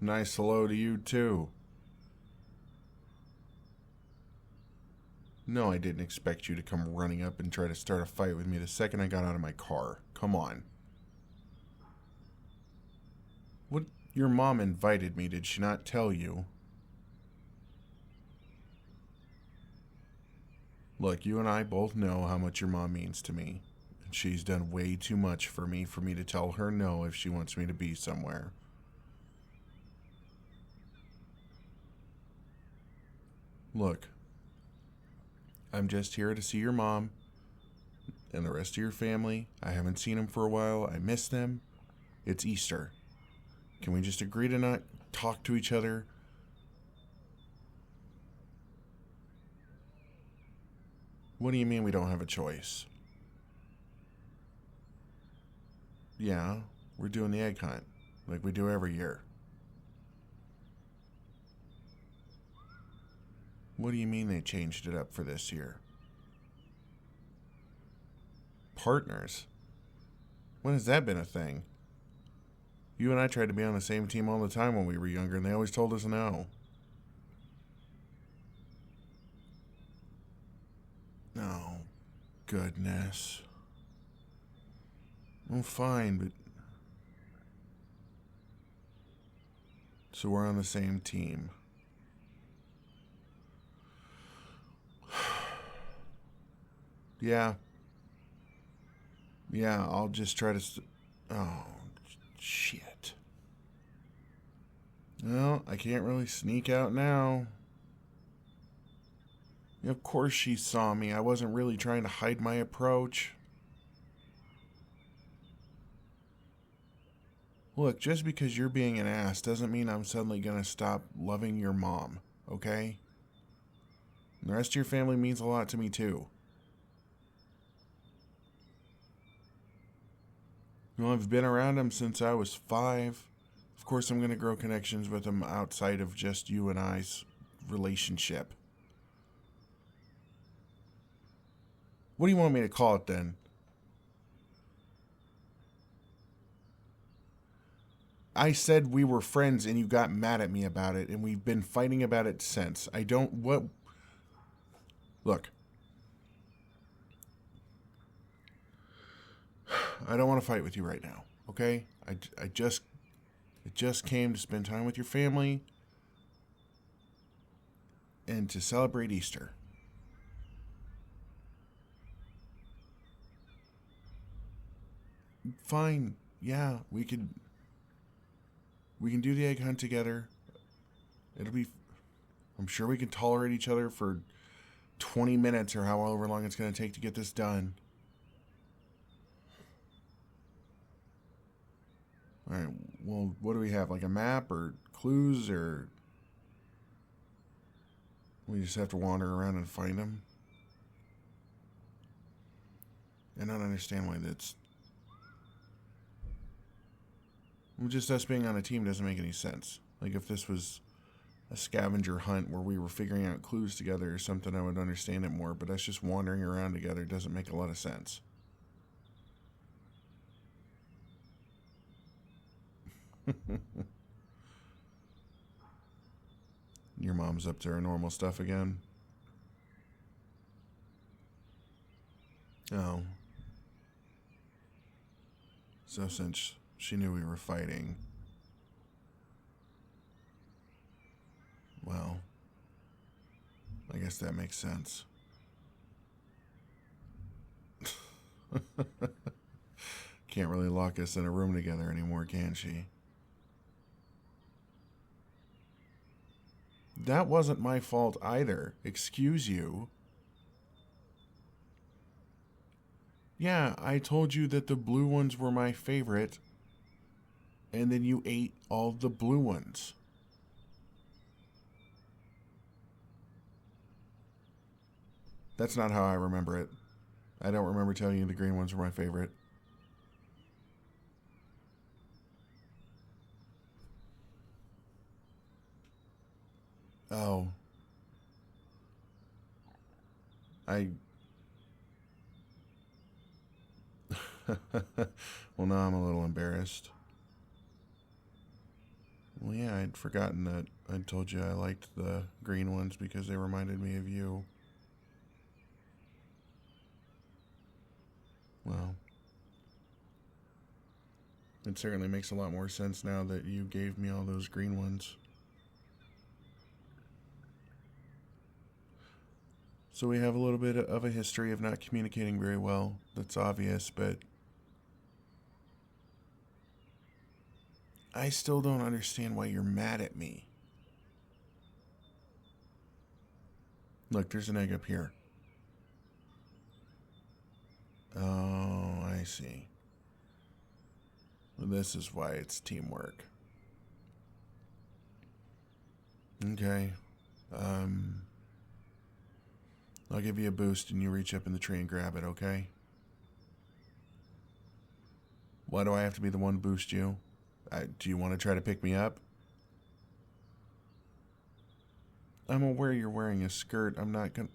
Nice hello to you, too. No, I didn't expect you to come running up and try to start a fight with me the second I got out of my car. Come on. What? Your mom invited me, did she not tell you? Look, you and I both know how much your mom means to me. And she's done way too much for me to tell her no if she wants me to be somewhere. Look, I'm just here to see your mom and the rest of your family. I haven't seen them for a while. I miss them. It's Easter. Can we just agree to not talk to each other? What do you mean we don't have a choice? Yeah, we're doing the egg hunt, like we do every year. What do you mean they changed it up for this year? Partners? When has that been a thing? You and I tried to be on the same team all the time when we were younger, and they always told us no. Oh, goodness. Well, fine, but... So we're on the same team. Yeah. Yeah, I'll just try to... Oh, shit. Well, I can't really sneak out now. Of course she saw me. I wasn't really trying to hide my approach. Look, just because you're being an ass doesn't mean I'm suddenly gonna stop loving your mom, okay? And the rest of your family means a lot to me too. Well, I've been around them since I was 5. Of course I'm gonna grow connections with them outside of just you and I's relationship. What do you want me to call it then? I said we were friends and you got mad at me about it, and we've been fighting about it since. I don't... What... Look. I don't want to fight with you right now, okay? I just came to spend time with your family and to celebrate Easter. Fine. Yeah, we can do the egg hunt together. It'll be... I'm sure we can tolerate each other for 20 minutes or however long it's going to take to get this done. Alright, well, what do we have? Like a map or clues, or... We just have to wander around and find them? I don't understand why that's... Just us being on a team doesn't make any sense. Like, if this was a scavenger hunt where we were figuring out clues together or something, I would understand it more, but us just wandering around together doesn't make a lot of sense. Your mom's up to her normal stuff again? Oh. So since she knew we were fighting... Well, I guess that makes sense. Can't really lock us in a room together anymore, can she? That wasn't my fault either. Excuse you. Yeah, I told you that the blue ones were my favorite, and then you ate all the blue ones. That's not how I remember it. I don't remember telling you the green ones were my favorite. Oh. I... Well, now I'm a little embarrassed. Well, yeah, I'd forgotten that I told you I liked the green ones because they reminded me of you. Well, it certainly makes a lot more sense now that you gave me all those green ones. So we have a little bit of a history of not communicating very well. That's obvious, but I still don't understand why you're mad at me. Look, there's an egg up here. Oh, I see. Well, this is why it's teamwork. Okay. I'll give you a boost and you reach up in the tree and grab it, okay? Why do I have to be the one to boost you? Do you want to try to pick me up? I'm aware you're wearing a skirt. I'm not gonna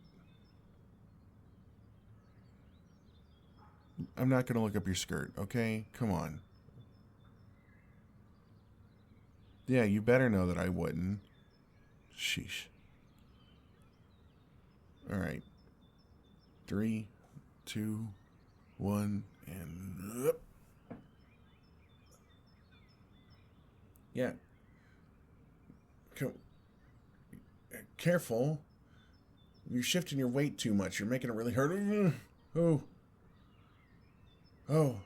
look up your skirt, okay? Come on. Yeah, you better know that I wouldn't. Sheesh. Alright. 3, 2, 1, and... Yeah. Careful. You're shifting your weight too much. You're making it really hurt. Oh. Oh.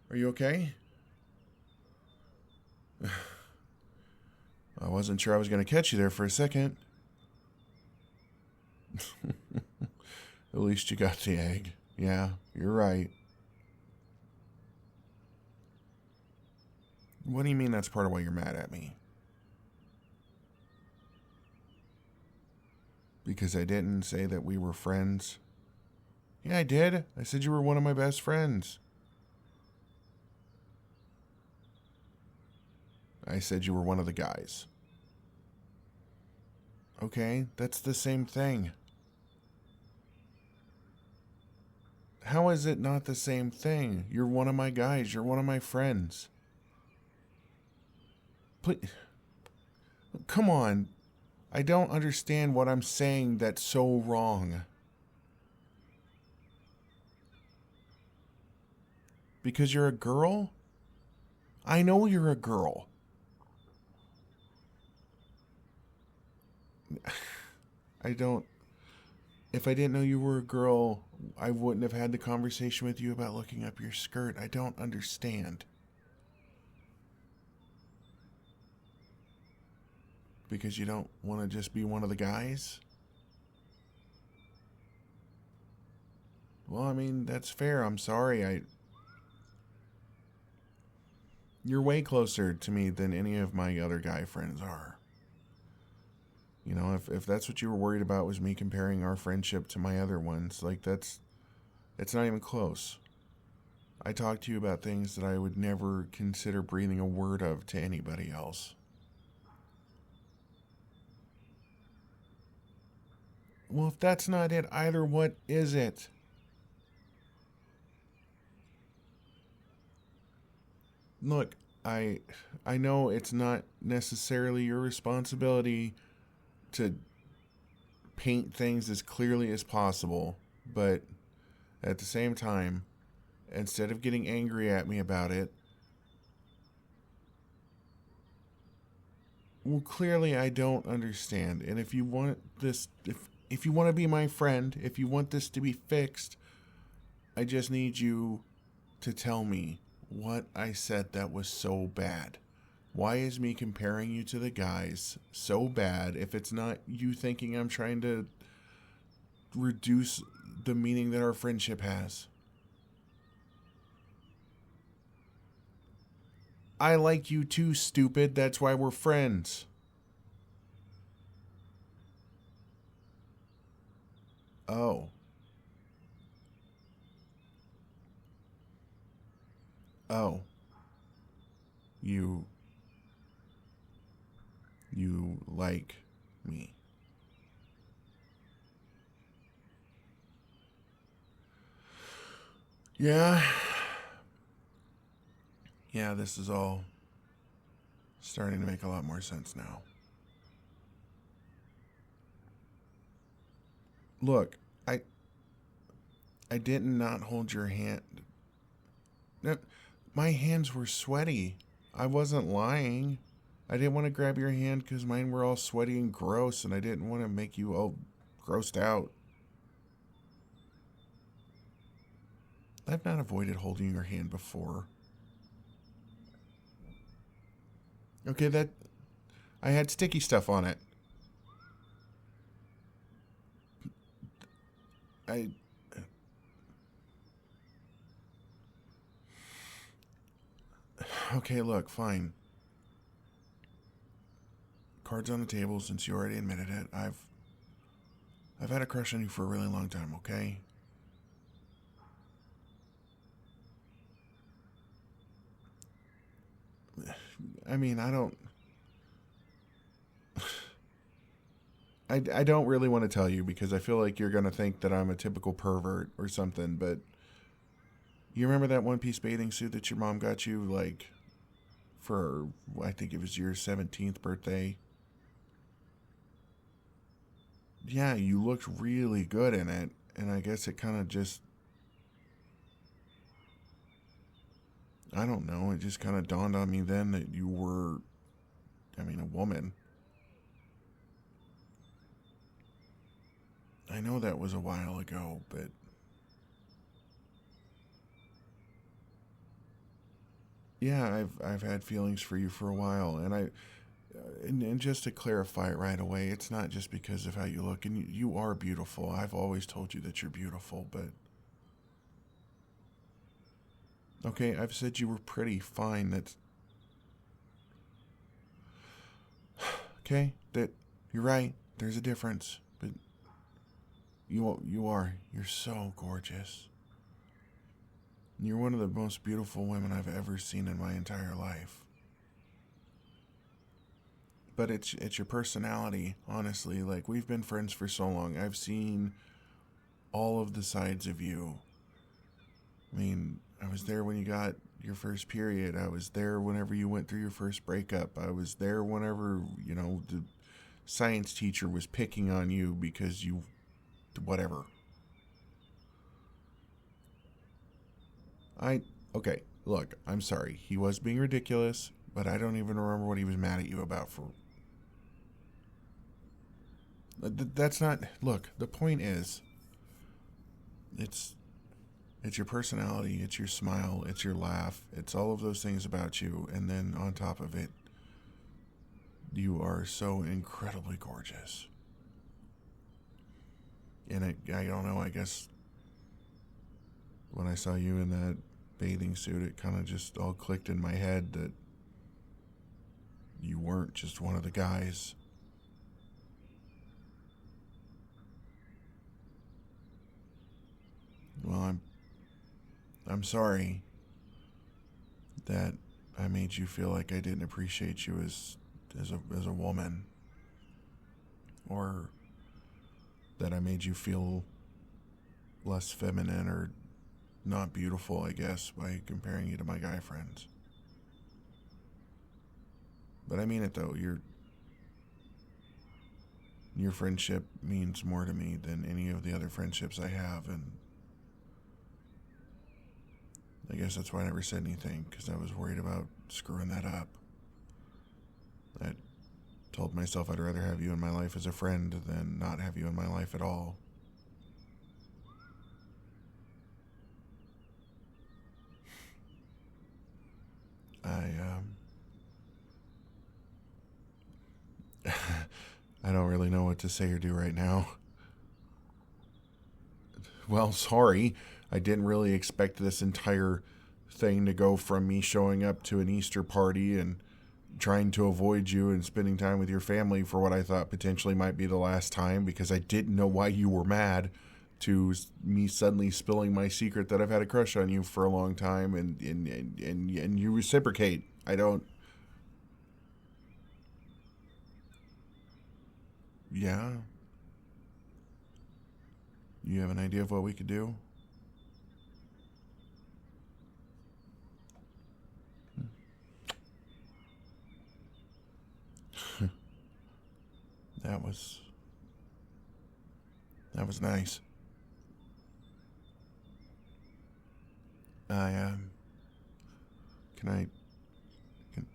Are you okay? I wasn't sure I was going to catch you there for a second. At least you got the egg. Yeah, you're right. What do you mean that's part of why you're mad at me? Because I didn't say that we were friends. Yeah, I did. I said you were one of my best friends. I said you were one of the guys. Okay, that's the same thing. How is it not the same thing? You're one of my guys. You're one of my friends. Please. Come on. I don't understand what I'm saying that's so wrong. Because you're a girl? I know you're a girl. If I didn't know you were a girl, I wouldn't have had the conversation with you about looking up your skirt. I don't understand. Because you don't want to just be one of the guys? Well, I mean, that's fair. I'm sorry. You're way closer to me than any of my other guy friends are. You know, if that's what you were worried about was me comparing our friendship to my other ones, it's not even close. I talk to you about things that I would never consider breathing a word of to anybody else. Well, if that's not it either, what is it? Look, I know it's not necessarily your responsibility to paint things as clearly as possible, but at the same time, instead of getting angry at me about it, well, clearly I don't understand. And if you want this, if you want to be my friend, if you want this to be fixed, I just need you to tell me what I said that was so bad. Why is me comparing you to the guys so bad if it's not you thinking I'm trying to reduce the meaning that our friendship has? I like you too, stupid. That's why we're friends. Oh. Oh. You like me. Yeah. Yeah, this is all Starting to make a lot more sense now. Look, I did not hold your hand. No, my hands were sweaty. I wasn't lying. I didn't want to grab your hand because mine were all sweaty and gross, and I didn't want to make you all grossed out. I've not avoided holding your hand before. Okay, that... I had sticky stuff on it. Okay, look, fine. Cards on the table, since you already admitted it. I've had a crush on you for a really long time, okay? I mean, I don't really want to tell you because I feel like you're going to think that I'm a typical pervert or something, but you remember that one-piece bathing suit that your mom got you, like, for, I think it was your 17th birthday? Yeah, you looked really good in it, and I guess it kind of just, I don't know, it just kind of dawned on me then that you were, a woman. I know that was a while ago, but yeah, I've had feelings for you for a while, and and just to clarify it right away, it's not just because of how you look, and you are beautiful. I've always told you that you're beautiful, but okay, I've said you were pretty, fine. That's okay. That you're right. There's a difference, but you're so gorgeous. You're one of the most beautiful women I've ever seen in my entire life. But it's your personality, honestly. Like, we've been friends for so long. I've seen all of the sides of you. I mean, I was there when you got your first period. I was there whenever you went through your first breakup. I was there whenever, the science teacher was picking on you because you... whatever. Okay, look, I'm sorry. He was being ridiculous, but I don't even remember what he was mad at you about for... That's not... Look, the point is, it's your personality, it's your smile, it's your laugh, it's all of those things about you, and then on top of it, you are so incredibly gorgeous. And I don't know, I guess when I saw you in that bathing suit, it kind of just all clicked in my head that you weren't just one of the guys. Well, I'm sorry that I made you feel like I didn't appreciate you as a woman, or that I made you feel less feminine or not beautiful, I guess, by comparing you to my guy friends. But I mean it though. Your friendship means more to me than any of the other friendships I have, and I guess that's why I never said anything, because I was worried about screwing that up. I told myself I'd rather have you in my life as a friend than not have you in my life at all. I don't really know what to say or do right now. Well, sorry. I didn't really expect this entire thing to go from me showing up to an Easter party and trying to avoid you and spending time with your family for what I thought potentially might be the last time, because I didn't know why you were mad, to me suddenly spilling my secret that I've had a crush on you for a long time, and you reciprocate. I don't... Yeah? You have an idea of what we could do? That was nice. Can I can,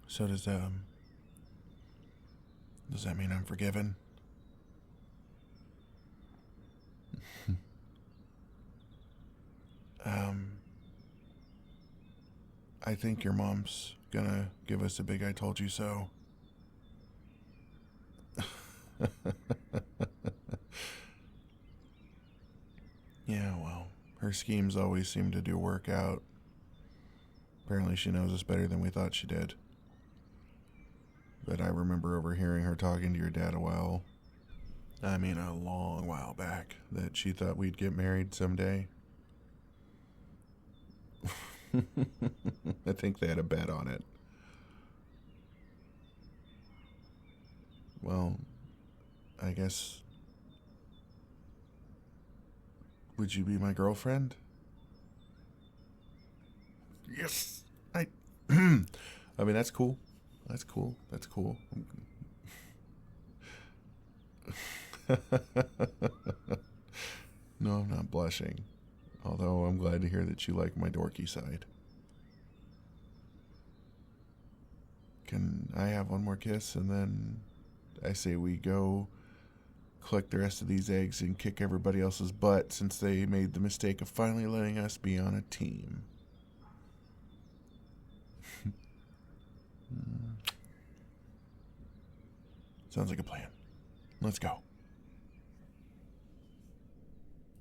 so does that mean I'm forgiven? I think your mom's gonna give us a big I told you so. Yeah, well, her schemes always seem to do work out. Apparently she knows us better than we thought she did. But I remember overhearing her talking to your dad a long while back, that she thought we'd get married someday. I think they had a bet on it. Well, I guess... Would you be my girlfriend? Yes! I mean, that's cool. That's cool. That's cool. No, I'm not blushing. Although I'm glad to hear that you like my dorky side. Can I have one more kiss and then I say we go collect the rest of these eggs and kick everybody else's butt since they made the mistake of finally letting us be on a team? Sounds like a plan. Let's go.